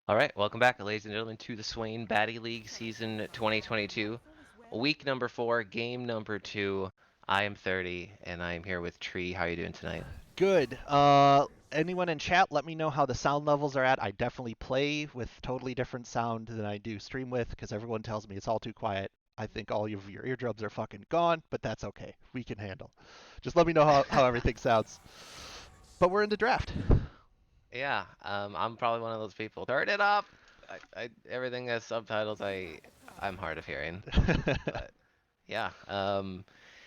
All right, welcome back, ladies and gentlemen, to the Swain Batty League Season 2022, week number 4, game number 2. I am 30, and I am here with Tree. How are you doing tonight? Good. Anyone in chat, let me know how the sound levels are at. I definitely play with totally different sound than I do stream with because everyone tells me it's all too quiet. I think all of your eardrums are fucking gone, but that's okay. We can handle. Just let me know how everything sounds. But we're in the draft. Yeah, I'm probably one of those people. Turn it up. Everything has subtitles. I'm hard of hearing, but yeah.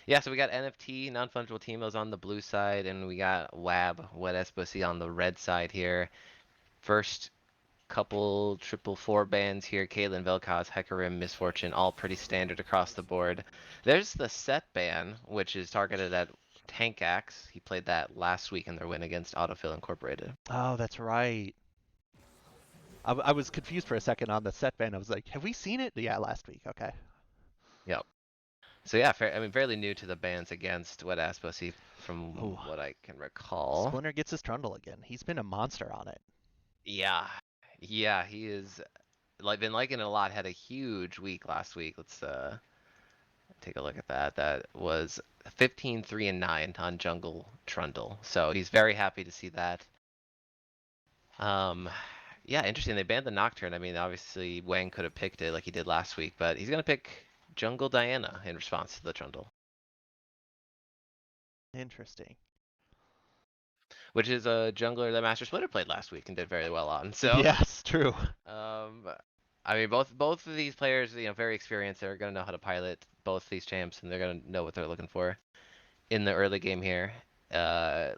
Yeah. So we got NFT, non-fungible TMOs on the blue side, and we got WAB, Wet SBC on the red side here. First couple triple four bands here. Caitlin, Vel'Koz, Hecarim, Misfortune, all pretty standard across the board. There's the set ban, which is targeted at Tank Axe. He played that last week in their win against Autofill Incorporated. Oh, that's right. I was confused for a second on the set band. I was like, have we seen it? Yeah, last week. Okay. Yep. So yeah, I mean, fairly new to the bans against Wet Asposi from Oh, what I can recall. Splinter gets his Trundle again. He's been a monster on it. Yeah. Yeah, he is been liking it a lot. Had a huge week last week. Let's take a look at that. That was 15, 3, and 9 on Jungle Trundle. So he's very happy to see that. Um, yeah, interesting. They banned the Nocturne. I mean, obviously Wang could have picked it like he did last week, but he's gonna pick Jungle Diana in response to the Trundle, Interesting. which is a jungler that Master Splitter played last week and did very well on. So, Yes, true. um, I mean, both of these players, very experienced. They're gonna know how to pilot both these champs, and they're gonna know what they're looking for in the early game here.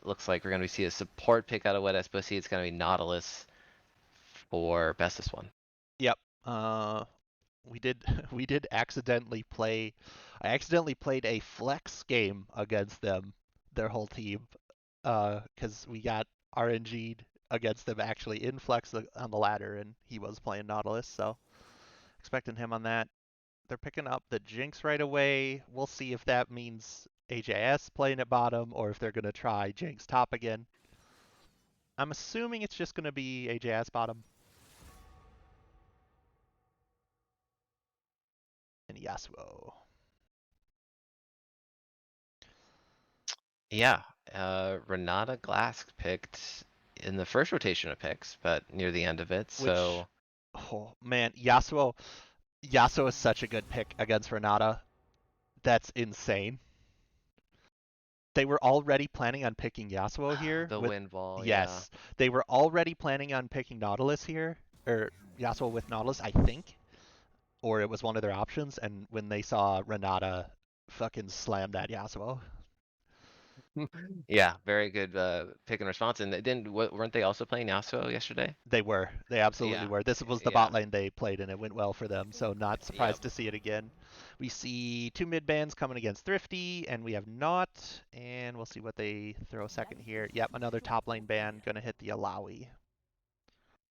Looks like we're gonna see a support pick out of Wet SBC. It's gonna be Nautilus for bestest one. Yep. We did we did accidentally play. I accidentally played a flex game against them, their whole team, because we got RNG'd against them actually in flex on the ladder, and he was playing Nautilus, so expecting him on that. They're picking up the Jinx right away. We'll see if that means AJS playing at bottom or if they're gonna try Jinx top again. I'm assuming it's just gonna be AJS bottom and Yasuo. Yeah, Renata Glass picked in the first rotation of picks, but near the end of it. Which, So oh man, Yasuo is such a good pick against Renata. That's insane. They were already planning on picking Yasuo here the with, wind wall, yeah. yes, they were already planning on picking Nautilus here, or Yasuo with Nautilus, I think, or it was one of their options. And when they saw Renata fucking slam that Yasuo, Yeah, very good pick and response. And they weren't they also playing Yasuo yesterday? they absolutely Yeah, were. This was the yeah, bot lane they played, and it went well for them. So not yep, surprised to see it again. We see two mid bands coming against Thrifty, and we have Not, and we'll see what they throw second here. Yep, another top lane band gonna hit the Alawi.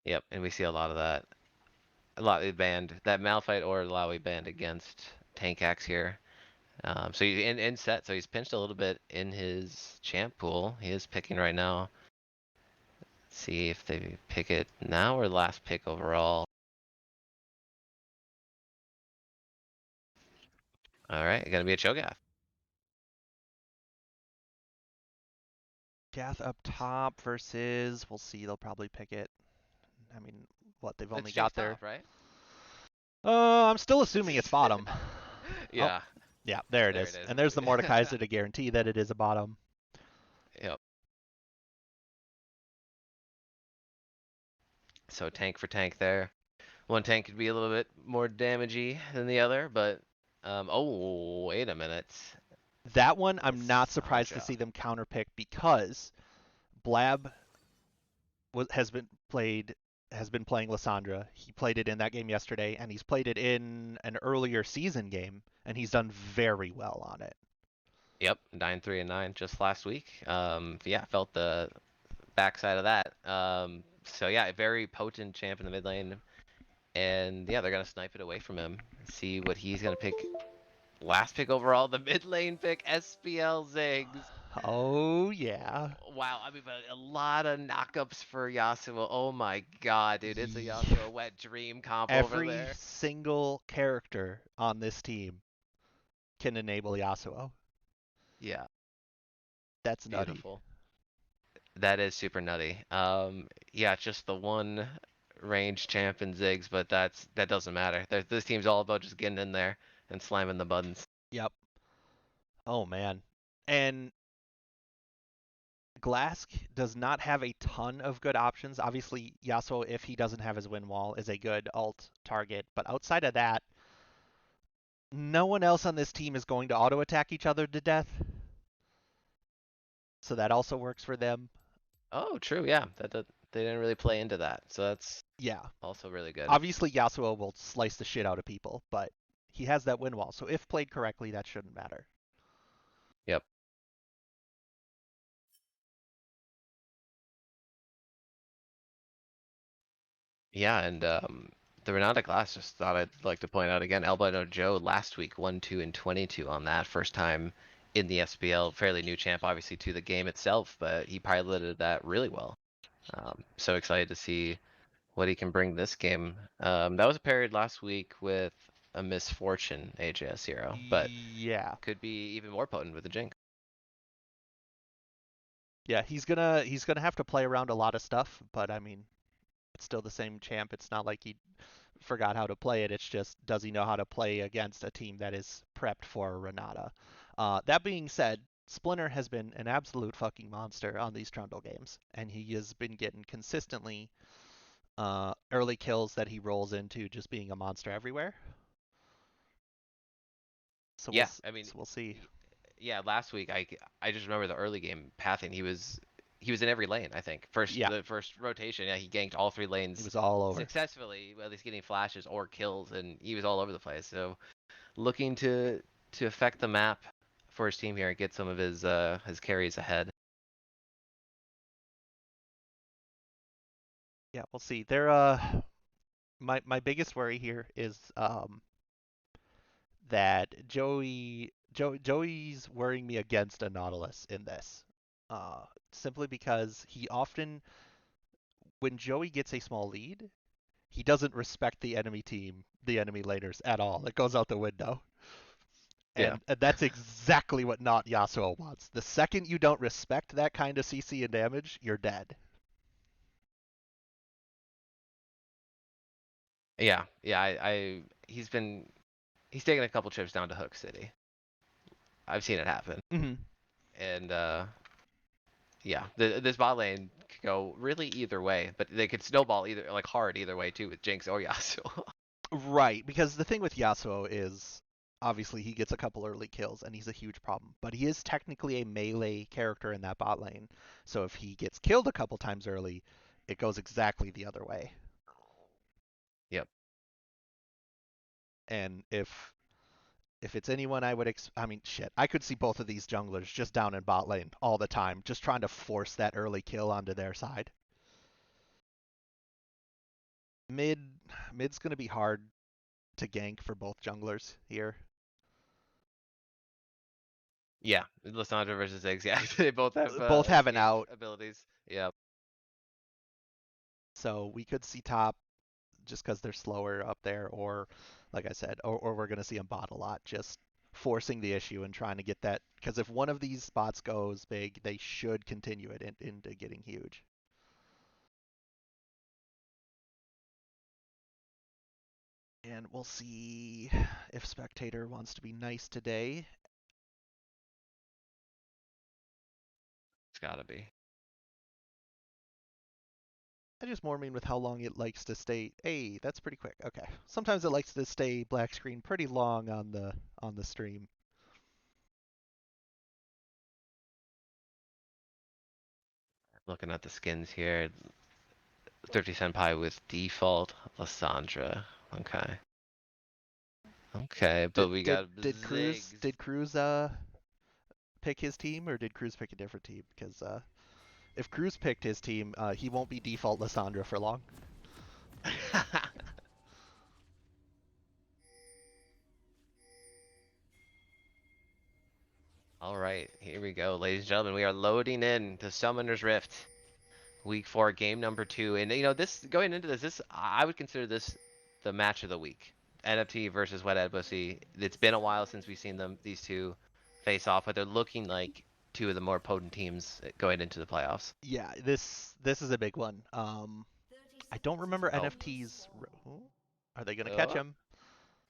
yep. And we see a lot of that. A lot of banned that Malphite or Lowy banned against Tank Axe here. So he's in set, so he's pinched a little bit in his champ pool. He is picking right now. See if they pick it now or last pick overall. All right, gonna be a Cho'Gath. Gath up top versus, we'll see, they'll probably pick it. I mean, what, they've only It's Jinx got their... top, right? I'm still assuming it's bottom. Oh, Yeah, yeah, there it there it is. is. And there's the Mordekaiser to guarantee that it is a bottom. Yep. So tank for tank there. One tank could be a little bit more damagey than the other, but oh, wait a minute. That one, I'm not surprised to Lissandra. see them counterpick because Blab has been playing Lissandra. He played it in that game yesterday, and he's played it in an earlier season game, and he's done very well on it. Yep, 9, 3, and 9 just last week. Yeah, felt the backside of that. So yeah, a very potent champ in the mid lane. And yeah, they're gonna snipe it away from him. See what he's gonna pick. Last pick overall, the mid lane pick, SBL Ziggs. Oh yeah. Wow, I mean, but a lot of knockups for Yasuo. Oh my god, dude, it's a Ye- Yasuo wet dream comp over Every there. single character on this team can enable Yasuo. Yeah, That's nutty. beautiful. That is super nutty. Yeah, it's just the one range champ in Ziggs, but that doesn't matter. This team's all about just getting in there and slamming the buttons. Yep. Oh man. And Glask does not have a ton of good options. Obviously, Yasuo, if he doesn't have his win wall, is a good alt target. But outside of that, no one else on this team is going to auto attack each other to death. So that also works for them. Oh, true. Yeah, that they didn't really play into that, so that's Yeah. also really good. Obviously, Yasuo will slice the shit out of people, but he has that win wall. So if played correctly, that shouldn't matter. Yep. Yeah, and the Renata Glass just thought I'd like to point out again, Albino Joe last week won 2 and 22 on that first time in the SBL, fairly new champ obviously to the game itself, but he piloted that really well. So excited to see what he can bring this game. That was paired last week with a Misfortune AJS hero, but Yeah. could be even more potent with the Jinx. Yeah, he's gonna have to play around a lot of stuff, but I mean, it's still the same champ. It's not like he forgot how to play it. It's just does he know how to play against a team that is prepped for Renata? That being said, Splinter has been an absolute fucking monster on these Trundle games, and he has been getting consistently early kills that he rolls into just being a monster everywhere. So Yeah, I mean, we'll see. y- yeah, last week I just remember the early game pathing. He was in every lane, I think. Yeah, The first rotation, yeah, he ganked all three he lanes was all over. successfully, at least getting flashes or kills, and he was all over the place. So looking to affect the map for his team here and get some of his carries ahead. Yeah, we'll see. My biggest worry here is that Joey's worrying me against a Nautilus in this. Simply because he often, when Joey gets a small lead, he doesn't respect the enemy team, the enemy laners at all. It goes out the window. Yeah. And that's exactly what not Yasuo wants. The second you don't respect that kind of CC and damage, you're dead. Yeah, yeah. He's taken a couple trips down to Hook City. I've seen it happen, Mm-hmm. and yeah, this bot lane could go really either way, but they could snowball either like hard either way too with Jinx or Yasuo. Right, because the thing with Yasuo is obviously he gets a couple early kills and he's a huge problem, but he is technically a melee character in that bot lane. So if he gets killed a couple times early, it goes exactly the other way. Yep. And if it's anyone I would I mean shit, I could see both of these junglers just down in bot lane all the time, just trying to force that early kill onto their side. Mid mid's going to be hard to gank for both junglers here. Yeah, Lissandra versus Ziggs. Yeah, they both have Both have an escape out, abilities. Yep. so we could see top just because they're slower up there, or like I said, or we're going to see them bot a lot, just forcing the issue and trying to get that. Because if one of these spots goes big, they should continue it into getting huge. And we'll see if Spectator wants to be nice today. It's gotta be. I just more mean with how long it likes to stay. Hey, that's pretty quick. Okay. Sometimes it likes to stay black screen pretty long on the stream. Looking at the skins here, 30 Senpai with default Lissandra. Okay. Okay, but Did we did got did Cruz Ziggs. pick his team, or did Cruz pick a different team? Because if Cruz picked his team, he won't be default Lissandra for long. All right, here we we go, ladies and gentlemen. We are loading in to Summoner's Rift, week 4, game number 2. And this going into this, I would consider this the match of the week. NFT versus Wet Bussy. It's been a while since we've seen these two face off, but they're looking like two of the more potent teams going into the playoffs. Yeah, this is a big one. I don't remember Oh, NFT's. Are they gonna catch oh, him?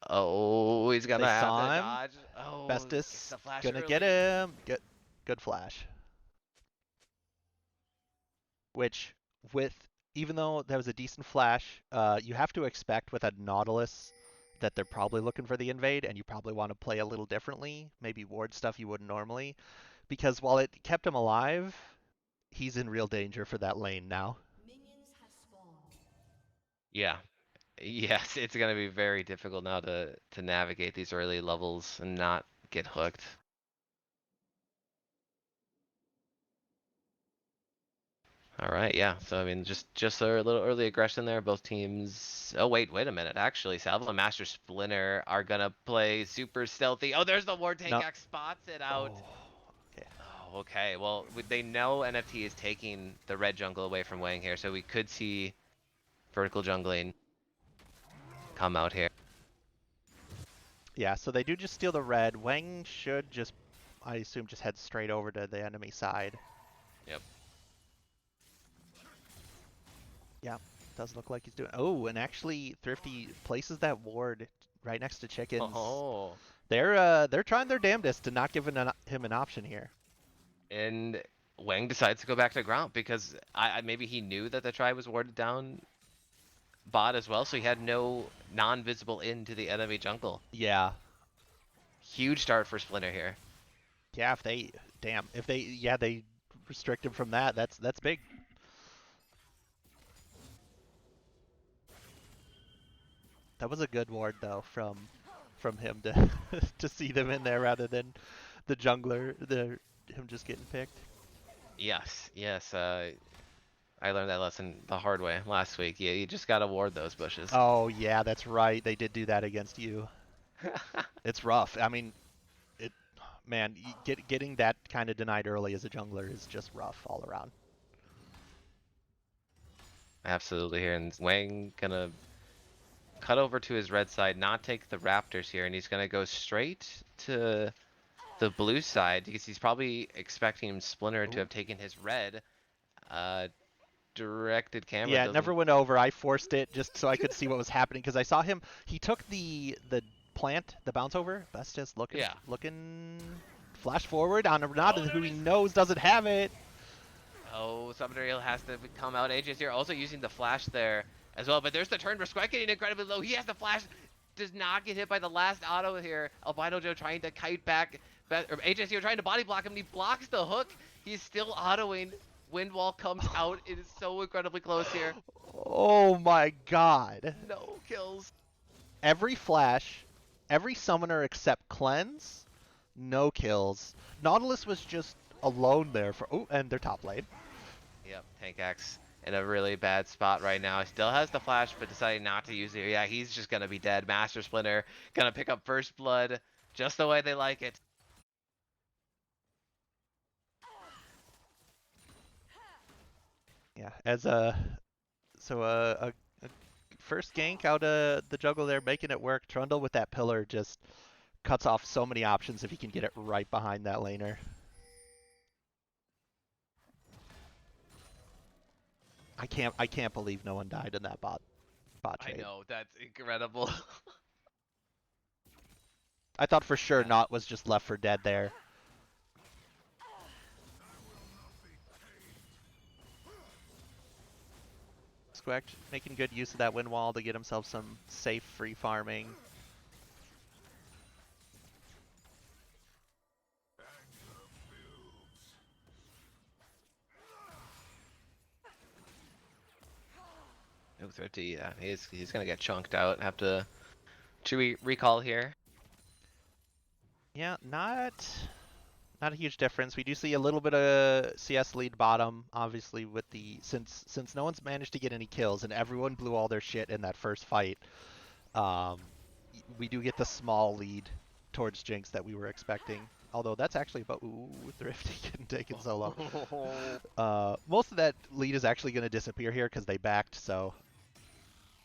oh, he's gonna They have to saw him. dodge. Oh, gets Festus the flash gonna get early. him. Good flash. Which, with even though that was a decent flash, you have to expect with a Nautilus that they're probably looking for the invade, and you probably want to play a little differently, maybe ward stuff you wouldn't normally, because while it kept him alive, he's in real danger for that lane now. Yeah, yes, it's gonna be very difficult now to navigate these early levels and not get hooked. All right, yeah. So I mean, just a little early aggression there. Both teams. Oh wait a minute. Actually, Salvo and Master Splinter are gonna play super stealthy. Oh, there's the War No. Tank spots it out. Oh. Okay. Oh, okay. Well, they know NFT is taking the red jungle away from Wang here, so we could see vertical jungling come out here. Yeah. So they do just steal the red. Wang should just, I assume, just head straight over to the enemy side. Yep. Yeah, does look like he's doing. Oh, and actually, Thrifty places that ward right next to Chickens. Oh. They're trying their damnedest to not give him an option here. And Wang decides to go back to ground because maybe he knew that the try was warded down bot as well, so he had no non-visible into the enemy jungle. Yeah, Huge start for Splinter here. yeah. If they restrict him from that. That's big. That was a good ward though from him to to see them in there rather than the jungler, him just getting picked. Yes. I learned that lesson the hard way last week. Yeah, you just gotta ward those bushes. Oh yeah, that's right. They did do that against you. It's rough. I mean, it, man, getting that kind of denied early as a jungler is just rough all around. Absolutely here, and Wang gonna cut over to his red side, not take the Raptors here, and he's gonna go straight to the blue side because he's probably expecting Splinter to Ooh. have taken his red. Directed camera Yeah, it doesn't. never went over. I forced it just so I could see what was happening because I saw him. He took the plant, the bounce over. That's just Yeah. looking. Flash forward on a Renata Oh, who there he it is. knows doesn't have it. Oh, Summoner Hill has to come out. AJ's here also using the flash there as well. But there's the turn. Resquet getting incredibly low. He has the flash. Does not get hit by the last auto here. Albino Joe trying to kite back. Or AJ's here trying to body block him. And he blocks the hook. He's still autoing. Wind wall comes out. It is so incredibly close here. Oh my god. No kills. Every flash, every summoner except Cleanse, no kills. Nautilus was just alone there for. Oh, and their top lane. Yep, Tank X in a really bad spot right now. He still has the flash, but deciding not to use it. Yeah, he's just gonna be dead. Master Splinter gonna pick up first blood just the way they like it. Yeah, as a a first gank out of the jungle there, making it work. Trundle with that pillar just cuts off so many options if he can get it right behind that laner. I can't believe no one died in that bot I trade. know, that's incredible. I thought for sure Yeah. Not was just left for dead there. Squack making good use of that wind wall to get himself some safe free farming. No 30, yeah, he's gonna get chunked out. Have to. Should we recall here? Yeah, not a huge difference. We do see a little bit of CS lead bottom, obviously, with the since no one's managed to get any kills and everyone blew all their shit in that first fight. Um, we do get the small lead towards Jinx that we were expecting. Although that's actually about ooh, Thrifty getting taken solo. Oh. Most of that lead is actually going to disappear here because they backed, so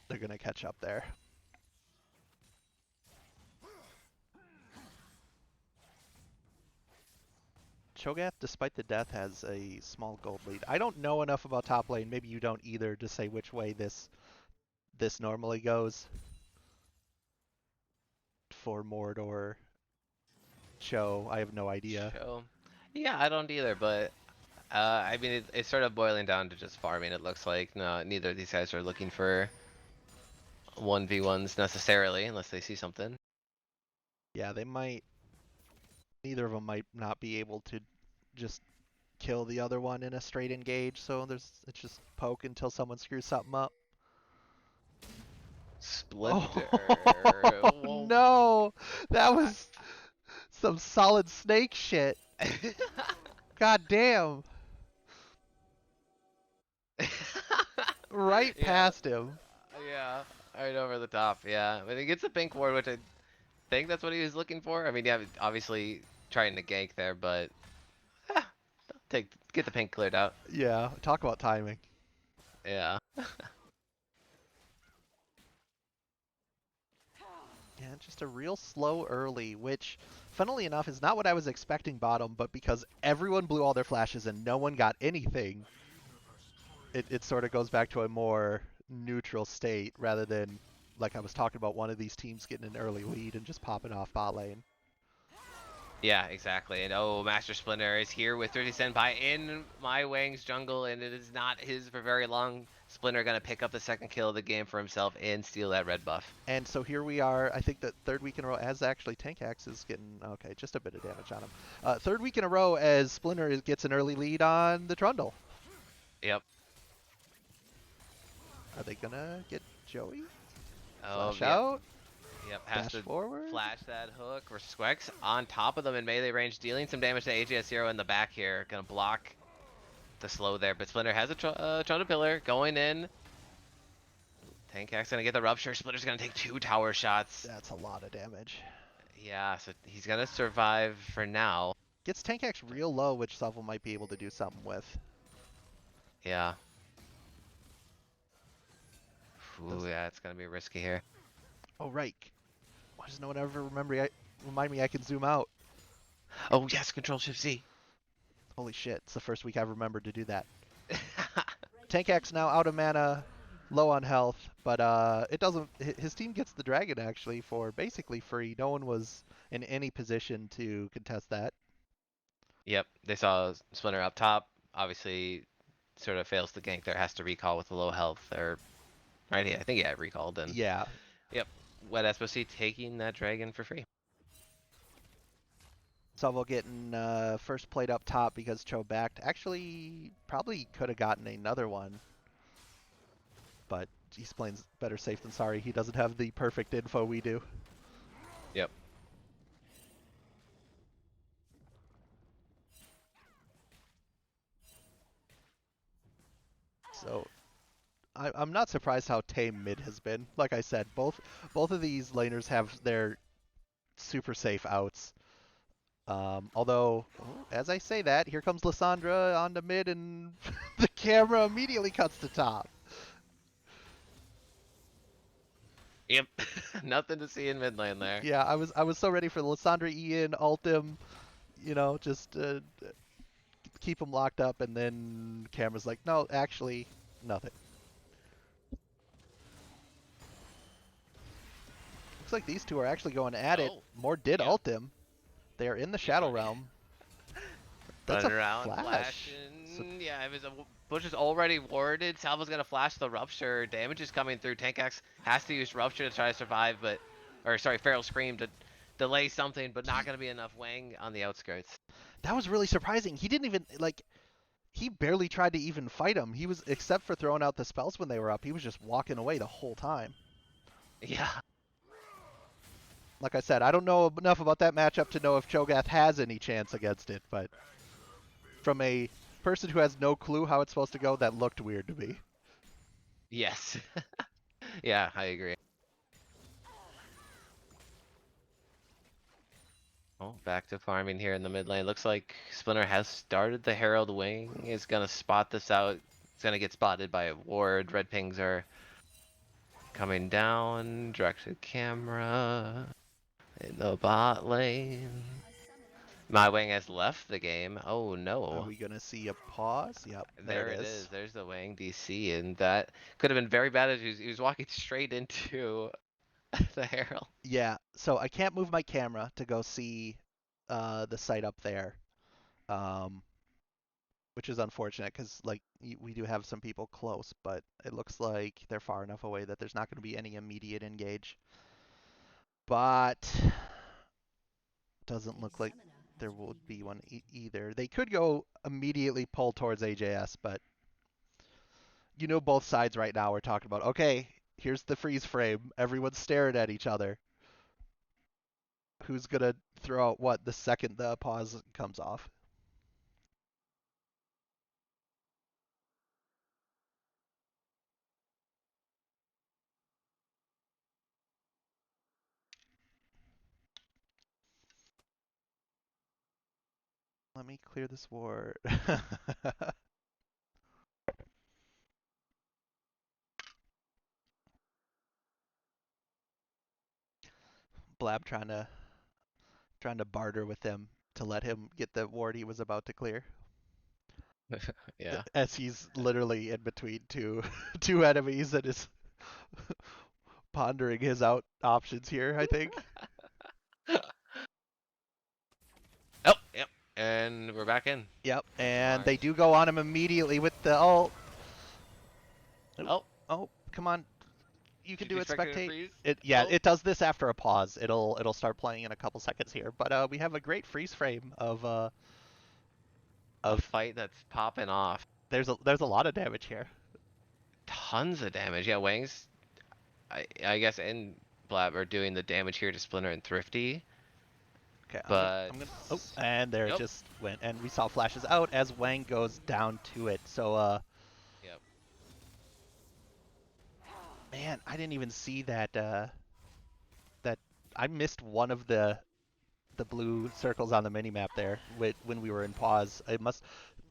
they're going to catch up there. Cho'Gath, despite the death, has a small gold lead. I don't know enough about top lane. Maybe you don't either to say which way this normally goes for Mord or Cho. I have no idea. Show. Yeah, I don't either, but I mean, it's sort of boiling down to just farming. It looks like no, neither of these guys are looking for 1v1s necessarily, unless they see something. Yeah, they might. Neither of them might not be able to just kill the other one in a straight engage. So it's just poke until someone screws something up. Splinter. Oh Well, no, that I- was some solid snake shit. God damn, right Yeah, past him. yeah, right over the top. Yeah, but he gets a pink ward, which I think that's what he was looking for. I mean, yeah, obviously trying to gank there, but eh, get the pink cleared out. Yeah, talk about timing. Yeah. Yeah, just a real slow early, which, funnily enough, is not what I was expecting bottom, but because everyone blew all their flashes and no one got anything, it sort of goes back to a more neutral state rather than, like I was talking about, one of these teams getting an early lead and just popping off bot lane. Yeah, exactly. And oh, Master Splinter is here with 30 Senpai in my Wang's jungle, and it is not his for very long. Splinter gonna pick up the second kill of the game for himself and steal that red buff. And so here we are, I think that third week in a row, as actually Tank Axe is getting, okay, just a bit of damage on him. Third week in a row as Splinter gets an early lead on the Trundle. Yep. Are they gonna get Joey? Oh, Flash yep. out? Yep, has Dash to forward? flash that hook. Squex on top of them in melee range, dealing some damage to AGS0 in the back here. Gonna block the slow there, but Splinter has a Trundle Pillar going in. Tank Axe gonna get the Rupture. Splinter's gonna take 2 tower shots. That's a lot of damage. Yeah, so he's gonna survive for now. Gets Tank Axe real low, which Suvle might be able to do something with. Yeah. Does... Ooh, yeah, it's gonna be risky here. Oh, right. Why does no one ever remind me I can zoom out? Oh yes, Control Shift Z. Holy shit, it's the first week I've remembered to do that. Tank Axe now out of mana, low on health, but it doesn't. His team gets the dragon actually for basically free. No one was in any position to contest that. Yep, they saw Splinter up top. Obviously, sort of fails to gank there. Has to recall with the low health. Or right, I think yeah, recalled and Yeah. yep. Wet SBC taking that dragon for free. Suvle getting first plate up top because Cho backed. Actually, probably could have gotten another one, but he's playing better safe than sorry. He doesn't have the perfect info we do. Yep. So I'm not surprised how tame mid has been. Like I said, both of these laners have their super safe outs. Although, as I say that, here comes Lissandra onto mid, and the camera immediately cuts to top. Yep. Nothing to see in mid lane there. Yeah, I was so ready for Lissandra Ian, ult him, just keep him locked up, and then camera's like, no, actually, nothing. Looks like these two are actually going at it. Oh, Mord did yeah. ult him. They are in the Shadow Realm. That's Running a around, flash. So, flashing. Yeah, if his bush is already warded, Salvo's gonna flash the Rupture. Damage is coming through. Tank Axe has to use Rupture to try to survive, or sorry, Feral Scream to delay something, but not gonna be enough. Wang on the outskirts. that was really surprising. He didn't even, like, he barely tried to even fight him. He was, except for throwing out the spells when they were up, he was just walking away the whole time. Yeah. Like I said, I don't know enough about that matchup to know if Cho'Gath has any chance against it, but from a person who has no clue how it's supposed to go, that looked weird to me. Yes. Yeah, I agree. Oh, back to farming here in the mid lane. Looks like Splinter has started the Herald Wing. Is gonna spot this out. It's gonna get spotted by a ward. Red pings are coming down. Directed camera in the bot lane. My wing has left the game. Oh Are no. we gonna see a pause? Yep, there it There it is. is. There's the wing DC, and that could have been very bad as he was walking straight into the Herald. Yeah, so I can't move my camera to go see the site up there, um, which is unfortunate because like we do have some people close, but it looks like they're far enough away that there's not going to be any immediate engage. But doesn't look like there would be one either. They could go immediately pull towards AJS, but you know both sides right now are talking about, okay, here's the freeze frame. Everyone's staring at each other. Who's gonna throw out what the second the pause comes off? Let me clear this ward. Blab trying to barter with him to let him get the ward he was about to clear. Yeah. As he's literally in between two enemies and is pondering his out options here, I think. Oh, yep. And we're back in. Yep, and Mars. they do go on him immediately with the ult. Oh, Oh, oh, come on. You can should you do it, expect it to spectate. freeze? Yeah, Oh, it does this after a pause. It'll start playing in a couple seconds here. But we have a great freeze frame a of fight that's popping off. there's a lot of damage here. Tons of damage. Yeah, Wang's, I guess, and Blab are doing the damage here to Splinter and Thrifty. Okay, But, I'm gonna oh, and there it yep, just went, and we saw flashes out as Wang goes down to it. So yep. man, I didn't even see that I missed one of the blue circles on the mini map there when we were in pause. It must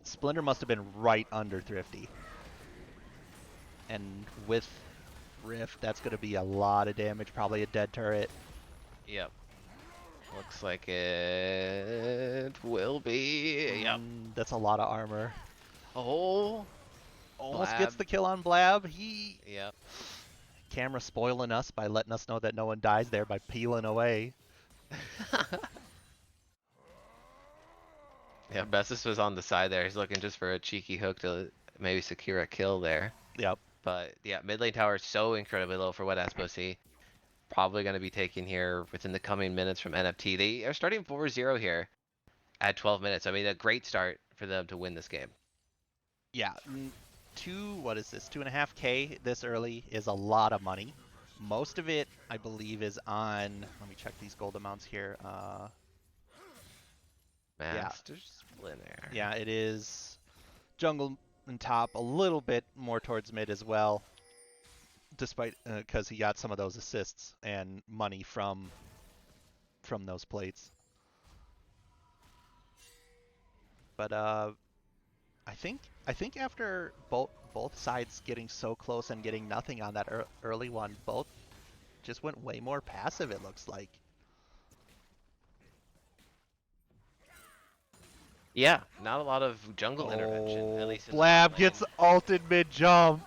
Splinter must have been right under Thrifty. And with Rift, that's going to be a lot of damage, probably a dead turret. Yep. Looks like it will be. Yep. That's a lot of armor. Oh, Almost Blab. gets the kill on Blab. He Yep. camera spoiling us by letting us know that no one dies there by peeling away. Yeah, Bessus was on the side there. He's looking just for a cheeky hook to maybe secure a kill there. Yep. But yeah, mid lane tower is so incredibly low for what Asposi. Probably going to be taken here within the coming minutes from NFT. They are starting 4-0 here at 12 minutes. I mean, a great start for them to win this game. Yeah. What is this? 2.5K this early is a lot of money. Most of it, I believe, is on. Let me check these gold amounts here. Yeah, Master Splinter. yeah, it is jungle and top, a little bit more towards mid as well, despite because he got some of those assists and money from those plates. But I think after both sides getting so close and getting nothing on that early one, both just went way more passive. It looks like. Yeah, not a lot of jungle intervention, at Oh, least in the bot Blab lane. gets ulted mid jump.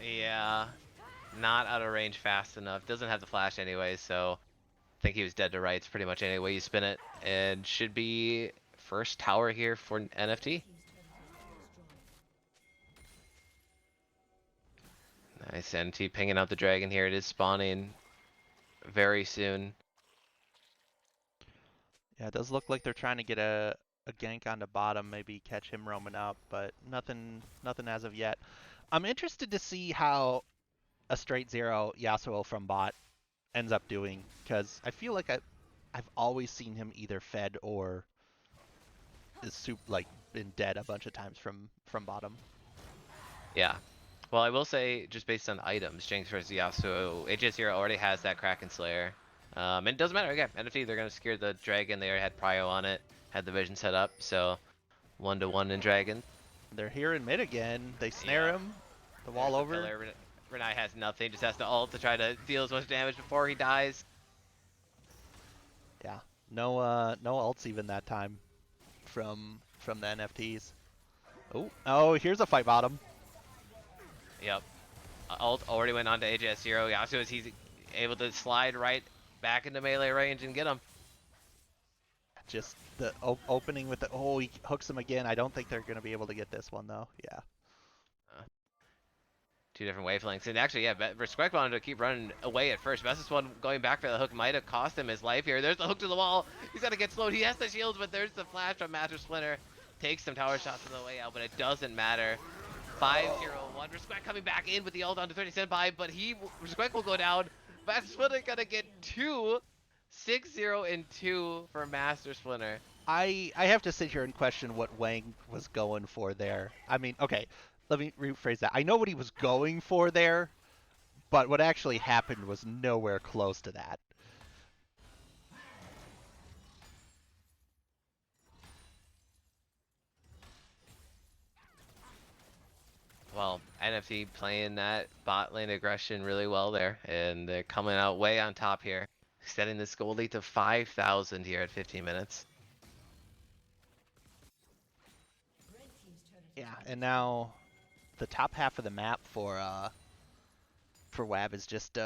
Yeah, not out of range fast enough. Doesn't have the flash anyway, so I think he was dead to rights pretty much any way you spin it. And should be first tower here for NFT. Nice, NT pinging out the dragon here. It is spawning very soon. Yeah, it does look like they're trying to get a gank on the bottom, maybe catch him roaming up, but nothing as of yet. I'm interested to see how a straight zero Yasuo from bot ends up doing, because I feel like I've always seen him either fed or is like been dead a bunch of times from bottom. Yeah. Well, I will say, just based on items, Jinx versus Yasuo, AJ0 already has that Kraken Slayer. And it doesn't matter. Again, NFT, they're going to secure the dragon. They already had prio on it, had the vision set up. So 1-1 in dragon. They're here in mid again. They snare Yeah. him. The wall There's the over. pillar. Renai has nothing. Just has to ult to try to deal as much damage before he dies. Yeah. No ults even that time from the NFTs. Oh, here's a fight bottom. Yep. Ult already went on to AJS0. Yasuo is he's able to slide right back into melee range and get him. Just the opening with the he hooks him again. I don't think they're gonna be able to get this one though. Yeah. Uh, Two different wavelengths. And actually, yeah, Respect wanted to keep running away at first. Bestest one going back for the hook might have cost him his life here. There's the hook to the wall. He's got to get slowed. He has the shields, but there's the flash from Master Splinter. Takes some tower shots on the way out, but it doesn't matter. 5-0-1. Respect coming back in with the ult onto 30 Senpai, but Respect will go down. Master Splinter gonna get 2. 6-0 and 2 for Master Splinter. I have to sit here and question what Wang was going for there. I mean, okay, let me rephrase that. I know what he was going for there, but what actually happened was nowhere close to that. Well, NFT playing that bot lane aggression really well there, and they're coming out way on top here, setting this goal lead to 5,000 here at 15 minutes. Yeah, and now the top half of the map for WAB is just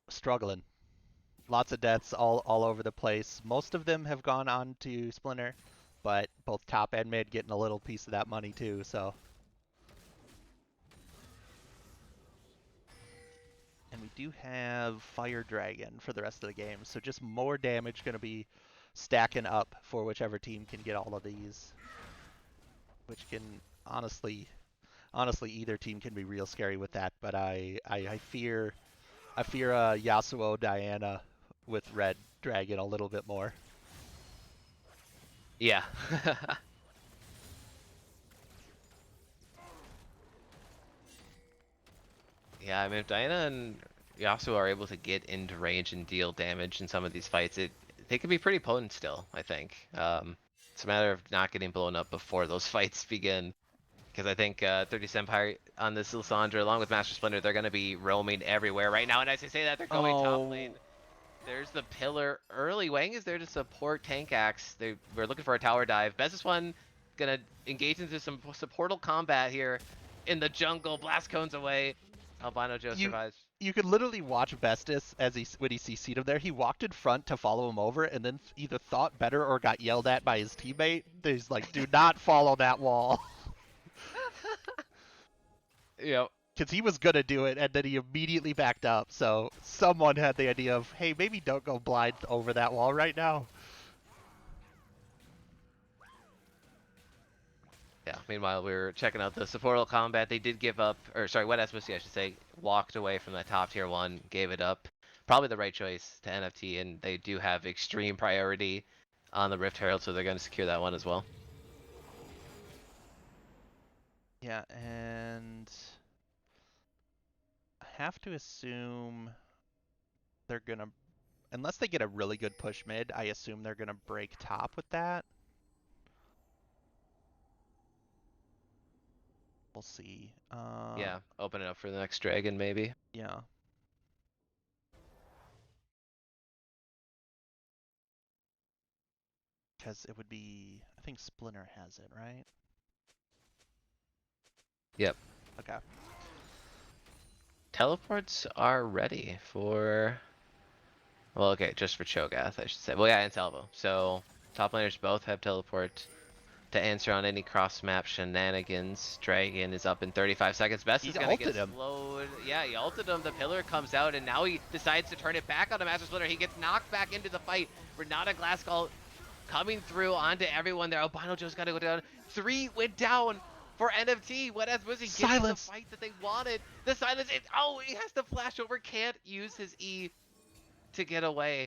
struggling. Lots of deaths all over the place. Most of them have gone on to Splinter, but both top and mid getting a little piece of that money too. So. And we do have Fire Dragon for the rest of the game, so just more damage going to be stacking up for whichever team can get all of these. Which can honestly either team can be real scary with that, but I fear Yasuo Diana with Red Dragon a little bit more. Yeah. Yeah, I mean, if Diana and Yasuo are able to get into range and deal damage in some of these fights, they could be pretty potent still, I think. It's a matter of not getting blown up before those fights begin. Because I think 30 Senpai on this Lissandra, along with Master Splinter, they're going to be roaming everywhere right now. And as I say that, they're going top lane. There's the pillar early. Wang is there to support Tank Axe. We're looking for a tower dive. Bestest one going to engage into some supportal combat here in the jungle. Blast cones away. Albino Joe survives. You could literally watch Vestus as when he CC'd him there. He walked in front to follow him over, and then either thought better or got yelled at by his teammate. He's like, "Do not follow that wall." Yep. Because he was gonna do it, and then he immediately backed up. So someone had the idea of, "Hey, maybe don't go blind over that wall right now." Yeah, meanwhile, we were checking out the supportal combat. They did give up, or sorry, Wet SBC, I should say, walked away from that top tier 1, gave it up. Probably the right choice to NFT, and they do have extreme priority on the Rift Herald, so they're going to secure that one as well. Yeah, and I have to assume they're gonna, unless they get a really good push mid, I assume they're gonna break top with that. We'll see. Yeah, open it up for the next dragon, maybe. Yeah. Because it would be, I think Splinter has it, right? Yep. Okay. Teleports are ready for... Well, okay, just for Cho'Gath, I should say. Well, yeah, and Salvo. So, top laners both have teleport to answer on any cross-map shenanigans. Dragon is up in 35 seconds. Best is gonna get slowed. Yeah, he ulted him. The pillar comes out, and now he decides to turn it back on the Master Splinter. He gets knocked back into the fight. Renata Glasscall coming through onto everyone there. Albino Joe's gotta go down. 3 went down for NFT. What else was he getting the fight that they wanted? The silence. He has to flash over. Can't use his E to get away.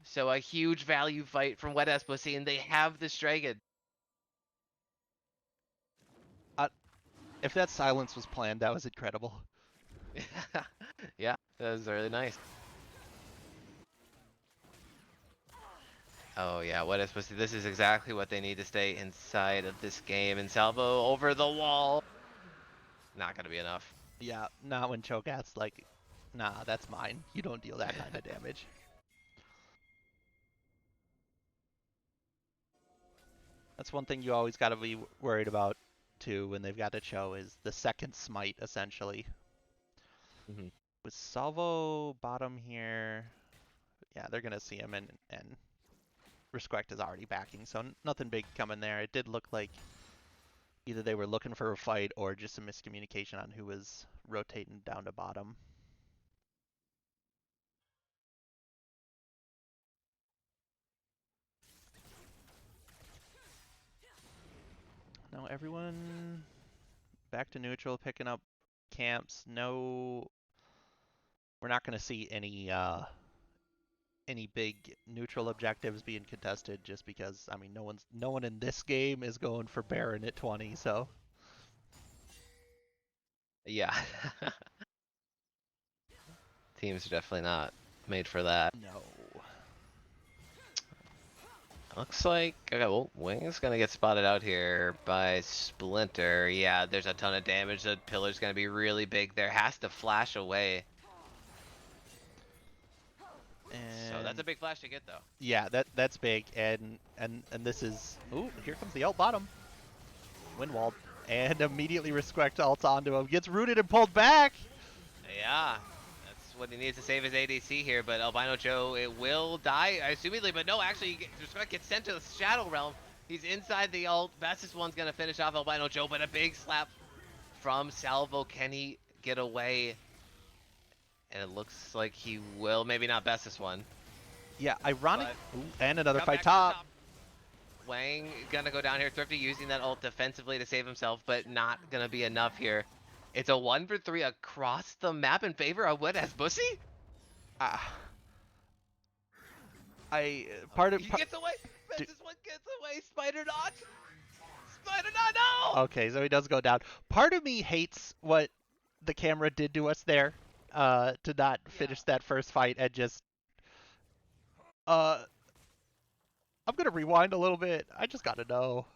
So a huge value fight from Wet Pussy, and they have this dragon. If that silence was planned, that was incredible. Yeah, that was really nice. Oh yeah, what is supposed to? This is exactly what they need to stay inside of this game. And Salvo over the wall. Not gonna be enough. Yeah, not when Cho'Gath's like, nah, that's mine. You don't deal that kind of damage. That's one thing you always got to be worried about too when they've got a Cho is the second smite essentially. Mhm. With Salvo bottom here, yeah, they're gonna see him and Respect is already backing, so nothing big coming there. It did look like either they were looking for a fight or just a miscommunication on who was rotating down to bottom. Now everyone back to neutral, picking up camps. No, we're not going to see any big neutral objectives being contested just because I mean no one in this game is going for Baron at 20, so Yeah. Teams are definitely not made for that. no. Looks like okay. Well, Wing's gonna get spotted out here by Splinter. Yeah, there's a ton of damage. The pillar's gonna be really big. There has to flash away. So that's And a big flash to get though. yeah, that's big and this is ooh, here comes the ult bottom. Windwall and immediately Respect ults onto him. Gets rooted and pulled back. Yeah, that's what he needs to save his ADC here. But Albino Joe, it will die, assumedly. But no, actually, Respect gets sent to the Shadow Realm. He's inside the ult. Bestest one's gonna finish off Albino Joe, but a big slap from Salvo. Can he get away? And it looks like he will. Maybe not Bestest one. Yeah, ironic. But Ooh, and another come fight back to the top. top. Wang gonna go down here. Thrifty using that ult defensively to save himself, but not gonna be enough here. It's a 1-for-3 across the map in favor of what has Bussy? Ah, I Oh, part of he part, gets away. This one gets away. Spider not. Spider not. No. okay, so he does go down. Part of me hates what the camera did to us there, to not Yeah. finish that first fight and just uh, I'm gonna rewind a little bit. I just gotta know.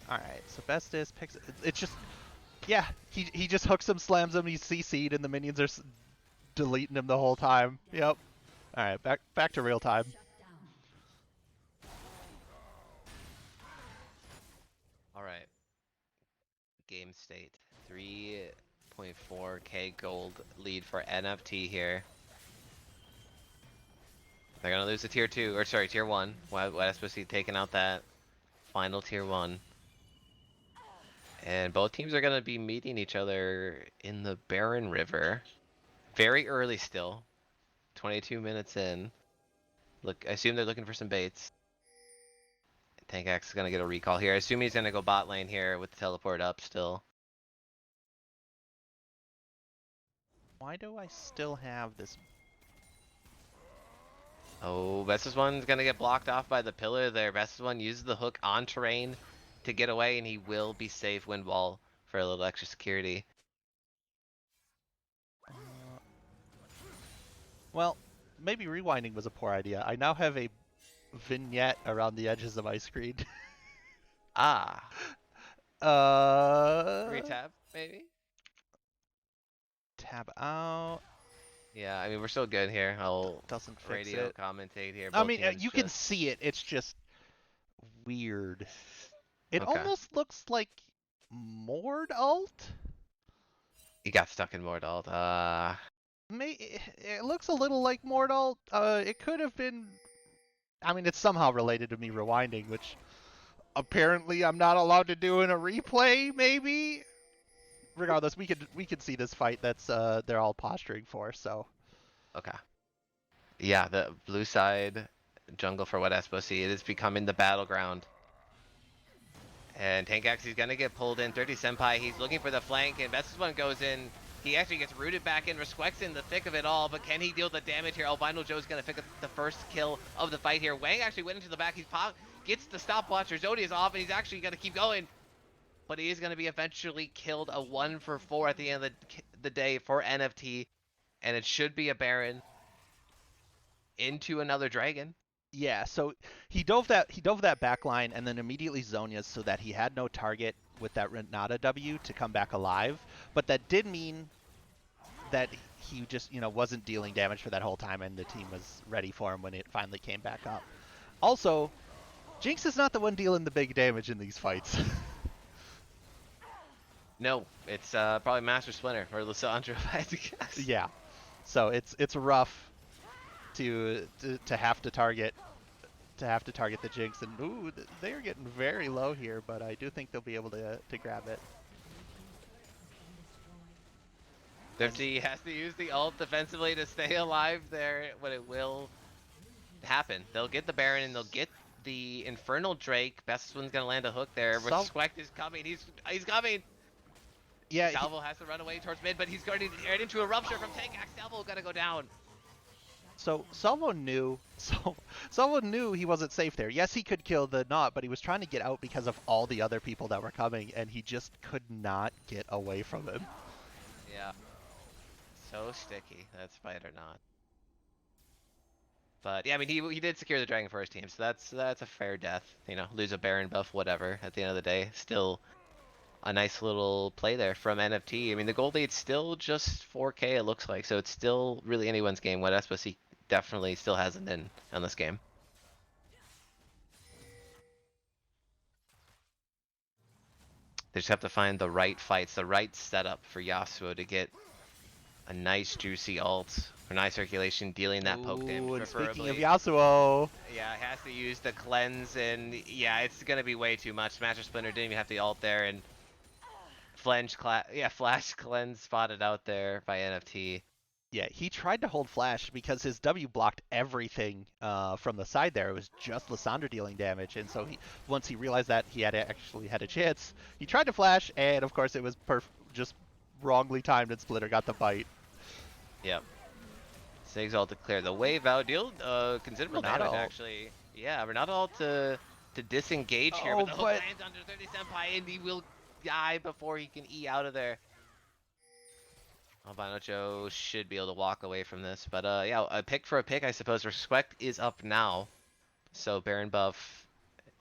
All right, so Bestis picks. It's just yeah, he just hooks him, slams him. He's CC'd, and the minions are deleting him the whole time. Yep. All right, back to real time. All right. Game state. 3.4k gold lead for NFT here. They're gonna lose the tier 2, or sorry, tier 1. Why is supposed to be taking out that final tier 1? And both teams are gonna be meeting each other in the Barren River. Very early still. 22 minutes in. Look, I assume they're looking for some baits. Tankax is gonna get a recall here. I assume he's gonna go bot lane here with the teleport up still. Why do I still have this? Oh, Bestest one's gonna get blocked off by the pillar there. Bestest one uses the hook on terrain to get away, and he will be safe wind wall for a little extra security. Well, maybe rewinding was a poor idea. I now have a vignette around the edges of my screen. Ah, uh, retab maybe. tab out. Yeah, I mean we're still good here. I'll Doesn't fix radio it. commentate here. I Both mean, teams you can just see it. It's just weird. It okay. almost looks like Mord ult. He got stuck in Mordalt. It looks a little like Mord ult. It could have been. I mean, it's somehow related to me rewinding, which apparently I'm not allowed to do in a replay. Maybe. Regardless, we could see this fight. That's they're all posturing for. So Okay. Yeah, the blue side jungle for what Esposy. It is becoming the battleground. And Tankax is gonna get pulled in. 30 Senpai, he's looking for the flank, and Bestest one goes in. He actually gets rooted back in. Respect's in the thick of it all, but can he deal the damage here? Albino Joe's gonna pick up the first kill of the fight here. Wang actually went into the back. Gets the stopwatch. Zodi is off, and he's actually gonna keep going. but he is going to be eventually killed a 1 for 4 at the end of the day for NFT, and it should be a Baron into another Dragon. Yeah, so he dove that back line and then immediately Zonia's so that he had no target with that Renata W to come back alive. But that did mean that he just, wasn't dealing damage for that whole time and the team was ready for him when it finally came back up. Also, Jinx is not the one dealing the big damage in these fights. No, it's probably Master Splinter or Lissandra, if I had to guess. Yeah. So it's rough to have to target the Jinx, and ooh, they are getting very low here, but I do think they'll be able to grab it. Thrifty has to use the ult defensively to stay alive there, but it will happen. They'll get the Baron and they'll get the Infernal Drake. Best one's gonna land a hook there. Respect is coming. He's coming. Yeah. Salvo has to run away towards mid, but he's going right into a rupture from Tankax. Salvo gotta go down. So Salvo knew he wasn't safe there. Yes, he could kill the Knot, but he was trying to get out because of all the other people that were coming, and he just could not get away from him. Yeah. So sticky, that Spider Knot. But yeah, I mean he did secure the dragon for his team, so that's a fair death. Lose a Baron buff, whatever. At the end of the day, still a nice little play there from NFT. I mean the gold lead's still just 4K it looks like, so it's still really anyone's game. What SBC definitely still has an in on this game. They just have to find the right fights, the right setup for Yasuo to get a nice juicy ult for nice circulation, dealing that poke damage preferably. Speaking of Yasuo, yeah, it has to use the cleanse, and yeah, it's gonna be way too much. Master Splinter didn't even have the ult there, and flash cleanse spotted out there by NFT. yeah, he tried to hold flash because his W blocked everything from the side there. It was just Lissandra dealing damage, and so once he realized that he actually had a chance, he tried to flash, and of course it was just wrongly timed, and Splitter got the bite. Yep. Sig's ult to clear the wave out, deal considerable Renata damage ult. actually. Yeah, Renata ult to disengage here, but the hook lands under 30 senpai, and he will die before he can E out of there. Albinocho should be able to walk away from this, but yeah, a pick for a pick, I suppose. Respect is up now, so Baron buff,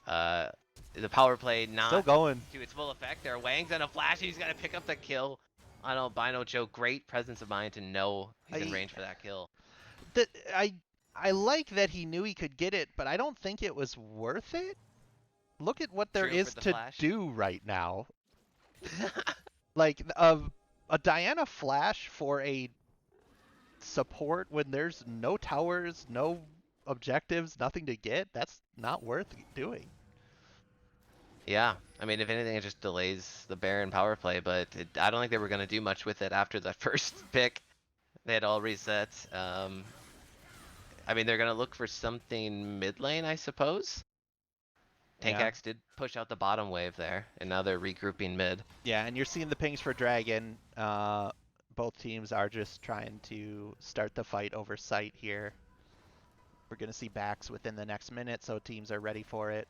the power play not Still going to its full effect. There are Wangs and a flash. He's got to pick up the kill on Albinocho. Great presence of mind to know he's in range for that kill. I like that he knew he could get it, but I don't think it was worth it. Look at what there is to do right now. Like a Diana flash for a support when there's no towers, no objectives, nothing to get, that's not worth doing. Yeah, I mean, if anything, it just delays the Baron power play, but I don't think they were going to do much with it after that first pick. They had all reset. I mean, they're going to look for something mid lane, I suppose. Tankax did push out the bottom wave there, and now they're regrouping mid. Yeah, and you're seeing the pings for Dragon. Both teams are just trying to start the fight over site here. We're going to see backs within the next minute, so teams are ready for it.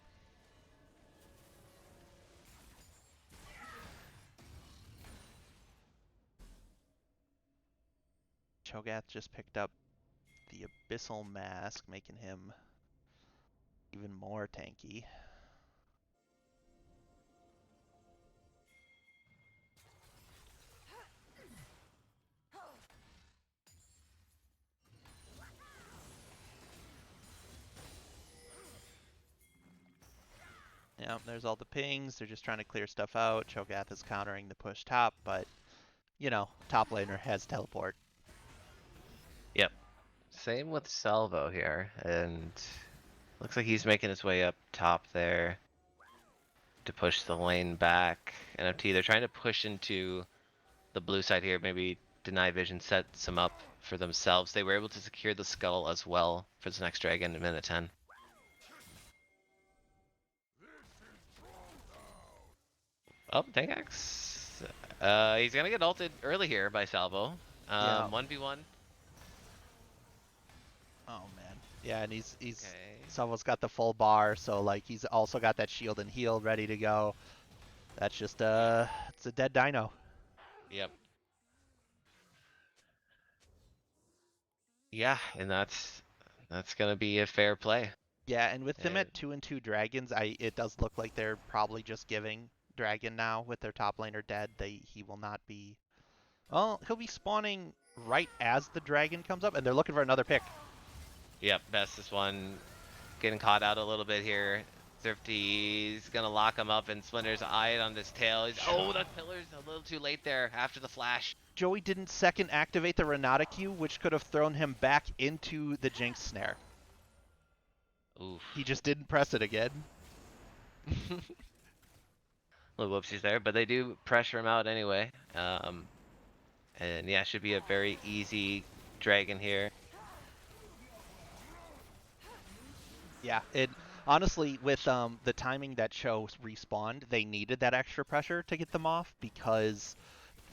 Cho'Gath just picked up the Abyssal Mask, making him even more tanky. Yeah, there's all the pings. They're just trying to clear stuff out. Cho'Gath is countering the push top, but, top laner has teleport. Yep. Same with Salvo here, and looks like he's making his way up top there to push the lane back. NFT, they're trying to push into the blue side here, maybe deny vision, set some up for themselves. They were able to secure the skull as well for this next dragon in minute 10. Oh, Tankax. He's gonna get ulted early here by Salvo. Yeah. 1v1. Oh man. Yeah, and he's Okay. Salvo's got the full bar, so like he's also got that shield and heal ready to go. That's just Yeah. it's a dead dino. Yep. Yeah, and that's gonna be a fair play. Yeah, and with them And at 2 and 2 dragons, it does look like they're probably just giving dragon now with their top laner dead. He will not be. Well, he'll be spawning right as the dragon comes up, and they're looking for another pick. yep, Best's one getting caught out a little bit here. Thrifty's gonna lock him up, and Splinter's eyed on this tail. Oh, the pillar's a little too late there after the flash. Joey didn't second activate the Renata Q, which could have thrown him back into the Jinx snare. He Oof. just didn't press it again. Little whoopsies there, but they do pressure him out anyway. And yeah, should be a very easy dragon here. Yeah, it honestly with the timing that Cho respawned, they needed that extra pressure to get them off because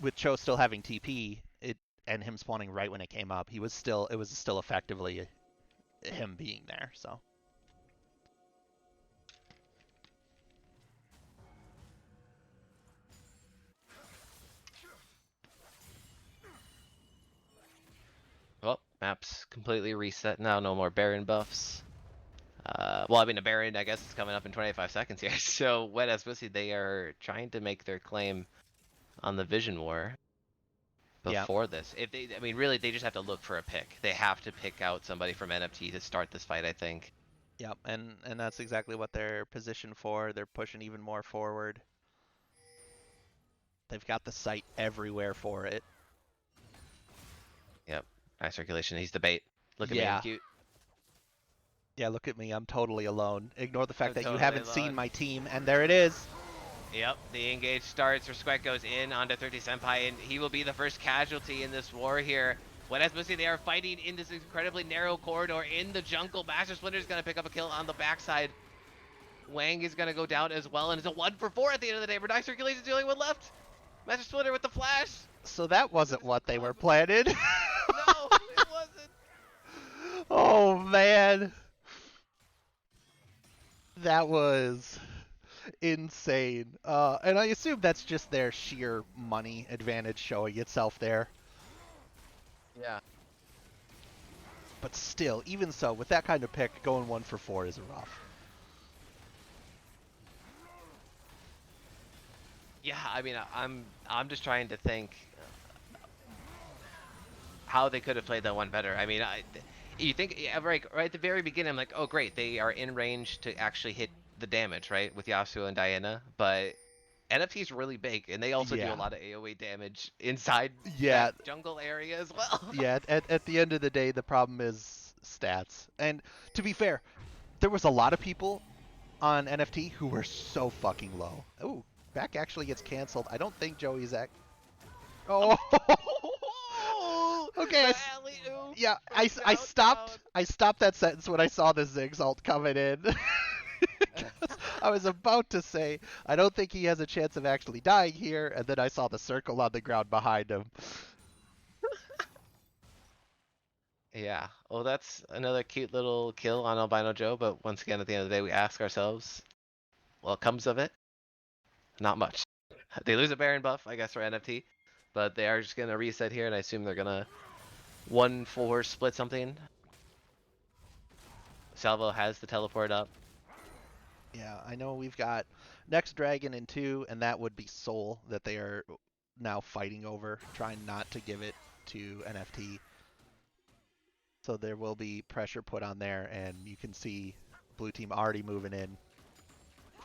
with Cho still having TP, it and him spawning right when it came up, it was still effectively him being there. So Well, map's completely reset now. No more Baron buffs. Well, I mean, a Baron, I guess, is coming up in 25 seconds here. So, Wet Ass Pussy, they are trying to make their claim on the Vision War yeah, before this. If they, I mean, really, they just have to look for a pick. They have to pick out somebody from NFT to start this fight, I think. yeah, and that's exactly what they're positioned for. They're pushing even more forward. They've got the site everywhere for it. Yep. Nice circulation. He's the bait. Look at me, I'm Yeah. cute. Yeah, look at me. I'm totally alone. Ignore the fact I'm that you totally haven't seen alone. my team, and there it is. Yep, the engage starts. Respect goes in onto 30 Senpai, and he will be the first casualty in this war here. What as Musi, they are fighting in this incredibly narrow corridor in the jungle. Master Splinter's gonna pick up a kill on the backside. Wang is gonna go down as well, and it's a 1 for 4 at the end of the day. Redact Circulation's the only one left. Master Splinter with the flash. So that wasn't what they were planning. No, it wasn't. Oh man, that was insane. And I assume that's just their sheer money advantage showing itself there. Yeah. But still, even so, with that kind of pick, going 1 for 4 is rough. Yeah, I mean, I'm just trying to think how they could have played that one better. I mean, you think right at the very beginning, I'm like, oh great, they are in range to actually hit the damage, right, with Yasuo and Diana, but NFT is really big, and they also do a Yeah. lot of AoE damage inside that Yeah, jungle area as well. yeah. At the end of the day, the problem is stats. And to be fair, there was a lot of people on NFT who were so fucking low. Oh, back actually gets canceled. I don't think Joey's at. Oh. Okay. The alley oop Yeah, from downtown. I stopped that sentence when I saw the Ziggs ult coming in. 'Cause I was about to say I don't think he has a chance of actually dying here, and then I saw the circle on the ground behind him. Yeah, well, that's another cute little kill on Albino Joe, but once again, at the end of the day, we ask ourselves, what comes of it? Not much. They lose a Baron buff, I guess, for NFT, but they are just gonna reset here, and I assume they're gonna 1-4 split something. Salvo has the teleport up. Yeah, I know we've got next dragon in 2, and that would be Soul that they are now fighting over, trying not to give it to NFT. So there will be pressure put on there, and you can see blue team already moving in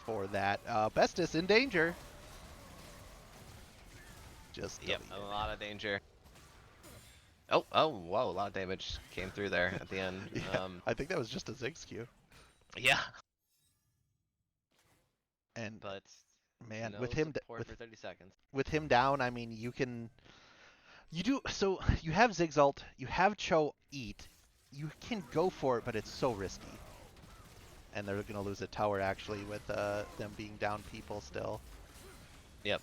for that. Bestis in danger. Just Yep, a deleted. lot of danger. Oh, whoa, a lot of damage came through there at the end. Yeah, I think that was just a Ziggs Q. Yeah, And but man, no support for 30 seconds. with him down, I mean, you do so you have Ziggs ult, you have Cho eat, you can go for it, but it's so risky. And they're gonna lose a tower actually with them being down people still. Yep.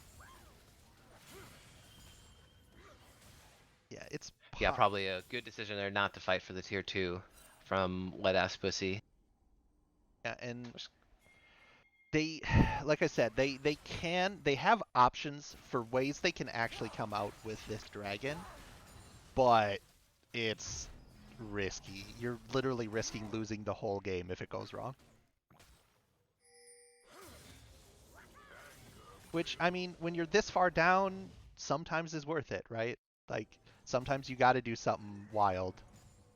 Yeah, it's Yeah, probably a good decision there not to fight for the tier 2 from Wet Ass Pussy. yeah, and they, like I said, they have options for ways they can actually come out with this dragon, but it's risky. You're literally risking losing the whole game if it goes wrong. Which, I mean, when you're this far down, sometimes is worth it, right? Like, sometimes you got to do something wild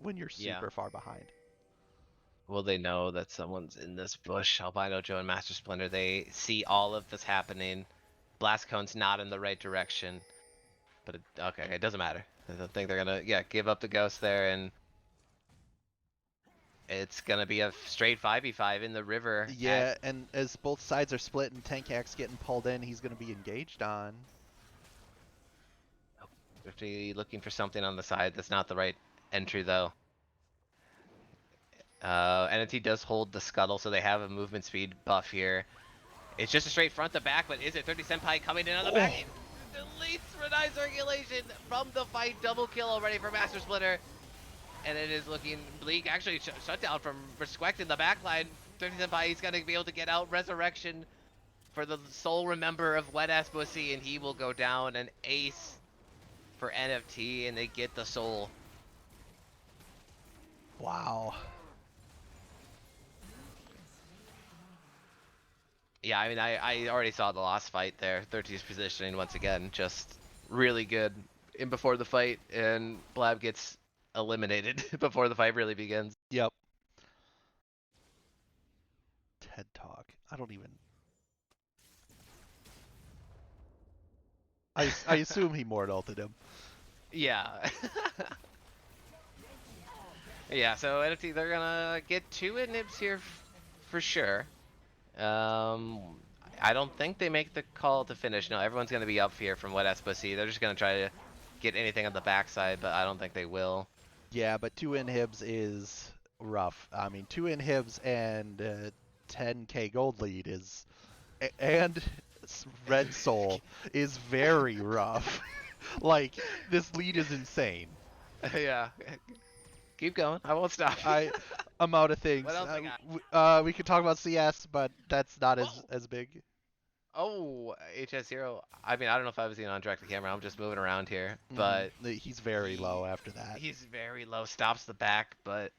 when you're Yeah. super far behind. Will they know that someone's in this bush? Albino Joe and Master Splinter, they see all of this happening. Blast Cone's not in the right direction. But okay, it doesn't matter. I don't think they're gonna, yeah, give up the ghost there, and it's gonna be a straight 5v5 in the river at Yeah, and as both sides are split and Tankak's getting pulled in, he's going to be engaged on. 50, looking for something on the side. That's not the right entry though. NFT does hold the scuttle, so they have a movement speed buff here. It's just a straight front to back, but is it 30 Senpai coming in on the back? It deletes Renai Circulation from the fight. Double kill already for Master Splitter. And it is looking bleak. Actually, shut down from Respect in the backline. 30 Senpai, he's going to be able to get out. Resurrection for the sole remember of Wet Ass Pussy, and he will go down. An ace for NFT, and they get the soul. Wow. Yeah, I mean, I already saw the last fight there. 13's positioning once again, just really good in before the fight, and Blab gets eliminated before the fight really begins. Yep. TED Talk. I don't even. I assume he mortaled him. Yeah. Yeah, so NFT, they're gonna get 2 inhibs here for sure. I don't think they make the call to finish. No, everyone's gonna be up here from Wet Ass Pussy. They're just gonna try to get anything on the backside, but I don't think they will. Yeah, but 2 inhibs is rough. I mean, 2 inhibs and 10k gold lead is, and Red Soul is very rough. Like, this lead is insane. Yeah. Keep going. I won't stop. I'm out of things. What else I got? We could talk about CS, but that's not Oh, as big. oh, HS0. I mean, I don't know if I was even on direct to camera. I'm just moving around here, but He's very low after that. he's very low. Stops the back, but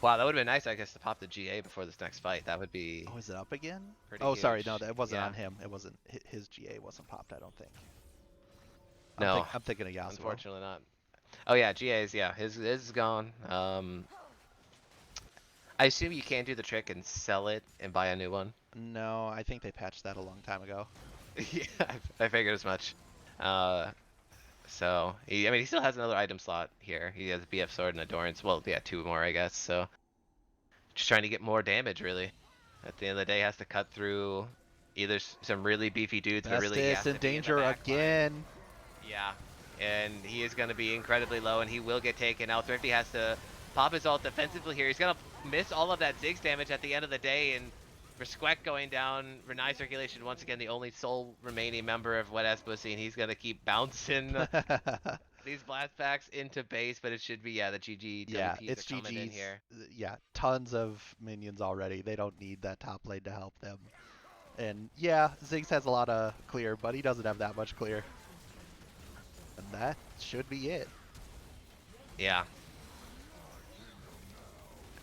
wow, that would have been nice, I guess, to pop the GA before this next fight. That would be Oh, is it up again? pretty Oh, sorry, huge. no, that wasn't Yeah. on him. It wasn't his GA wasn't popped. I don't think. No, I'm thinking of Yasuo. unfortunately not. Oh yeah, GA's, yeah, his is gone. I assume you can't do the trick and sell it and buy a new one. No, I think they patched that a long time ago. Yeah, I figured as much. Uh, so I mean, he still has another item slot here. He has a BF sword and Adorance. Well, yeah, 2 more, I guess. So just trying to get more damage, really. At the end of the day, has to cut through either some really beefy dudes, but really he has Estes to in be in the danger back line. again. Yeah, and he is going to be incredibly low, and he will get taken out. Thrifty has to pop his ult defensively here. He's going to miss all of that Ziggs damage at the end of the day, and Resquek going down. Renai Circulation, once again, the only sole remaining member of Wet Ass Pussy, and he's going to keep bouncing these blast packs into base, but it should be, yeah, the GG Yeah, WPs it's are coming in GG's. here. Yeah, tons of minions already. They don't need that top lane to help them. And yeah, Ziggs has a lot of clear, but he doesn't have that much clear. And that should be it. Yeah.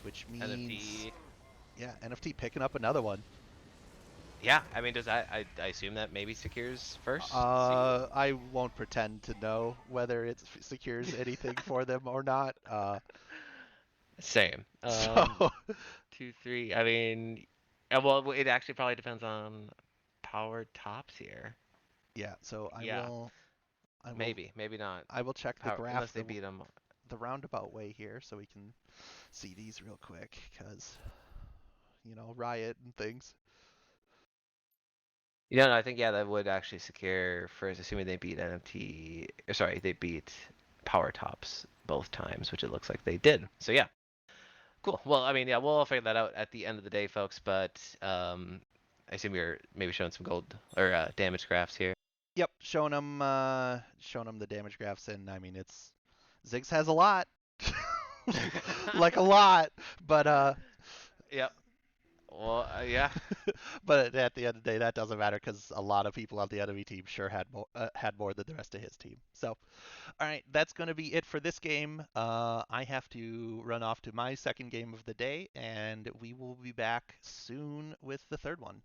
Which means, NFT. yeah, NFT picking up another one. Yeah, I mean, does that, I assume that maybe secures first? I won't pretend to know whether it secures anything for them or not. Same. So 2, 3. I mean, well, it actually probably depends on power tops here. yeah, so Yeah, I maybe not. I will check the Power, unless graph they beat them. the roundabout way here so we can see these real quick because Riot and things. No, I think yeah, that would actually secure first, assuming they beat NFT. Sorry, they beat power tops both times, which it looks like they did. So yeah, cool. Well, I mean, yeah, we'll all figure that out at the end of the day, folks. But I assume you're maybe showing some gold or damage graphs here. Yep, showing them the damage graphs, and I mean it's Ziggs has a lot, like a lot, but Yep. Well, yeah. But at the end of the day, that doesn't matter because a lot of people on the enemy team sure had more than the rest of his team. So, all right, that's going to be it for this game. I have to run off to my second game of the day, and we will be back soon with the third one.